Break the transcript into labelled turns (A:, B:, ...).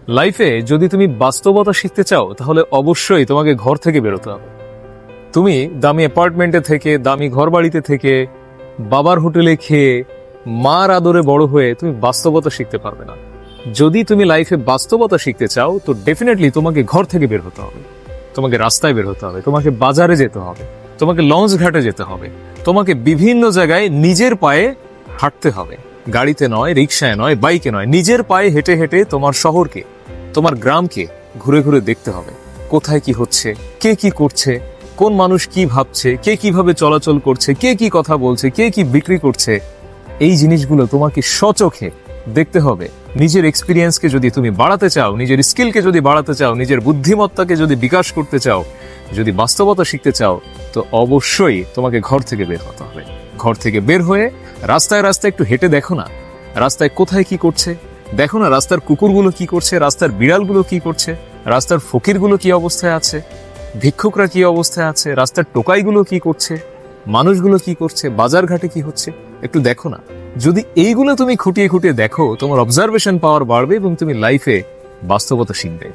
A: লাইফে যদি তুমি বাস্তবতা শিখতে চাও তাহলে অবশ্যই তোমাকে ঘর থেকে বেরোতে হবে। তুমি দামি অ্যাপার্টমেন্টে থেকে, দামি ঘর বাড়িতে থেকে, বাবার হোটেলে খেয়ে, মার আদরে বড় হয়ে তুমি বাস্তবতা শিখতে পারবে না। যদি তুমি লাইফে বাস্তবতা শিখতে চাও তো ডেফিনেটলি তোমাকে ঘর থেকে বের হতে হবে, তোমাকে রাস্তায় বের হতে হবে, তোমাকে বাজারে যেতে হবে, তোমাকে লঞ্চ ঘাটে যেতে হবে, তোমাকে বিভিন্ন জায়গায় নিজের পায়ে হাঁটতে হবে। গাড়িতে নয়, রিক্সায় নয়, বাইকে নয়, নিজের পায়ে হেঁটে হেঁটে তোমার শহরকে, তোমার গ্রামকে ঘুরে ঘুরে দেখতে হবে কোথায় কি হচ্ছে, কে কি করছে, কোন মানুষ কি ভাবছে, কে কিভাবে চলাচল করছে, কে কি কথা বলছে, কে কি বিক্রি করছে। এই জিনিসগুলো তোমাকে সচোখে দেখতে হবে। নিজের এক্সপিরিয়েন্সকে যদি তুমি বাড়াতে চাও, নিজের স্কিলকে যদি বাড়াতে চাও, নিজের বুদ্ধিমত্তাকে যদি বিকাশ করতে চাও, যদি বাস্তবতা শিখতে চাও, তো অবশ্যই তোমাকে ঘর থেকে বের হতে হবে। ঘর থেকে বের হয়ে রাস্তায় রাস্তায় একটু হেঁটে দেখো না, রাস্তায় কোথায় কি করছে, দেখো না রাস্তার কুকুরগুলো কি করছে, রাস্তার বিড়ালগুলো কি করছে, রাস্তার ফকিরগুলো কি অবস্থায় আছে, ভিক্ষুকরা কি অবস্থায় আছে, রাস্তার টোকাইগুলো কি করছে, মানুষগুলো কি করছে, বাজার ঘাটে কি হচ্ছে, একটু দেখো না। যদি এইগুলো তুমি খুঁটিয়ে খুঁটিয়ে দেখো, তোমার অবজারভেশন পাওয়ার বাড়বে এবং তুমি লাইফে বাস্তবতা শিখবে।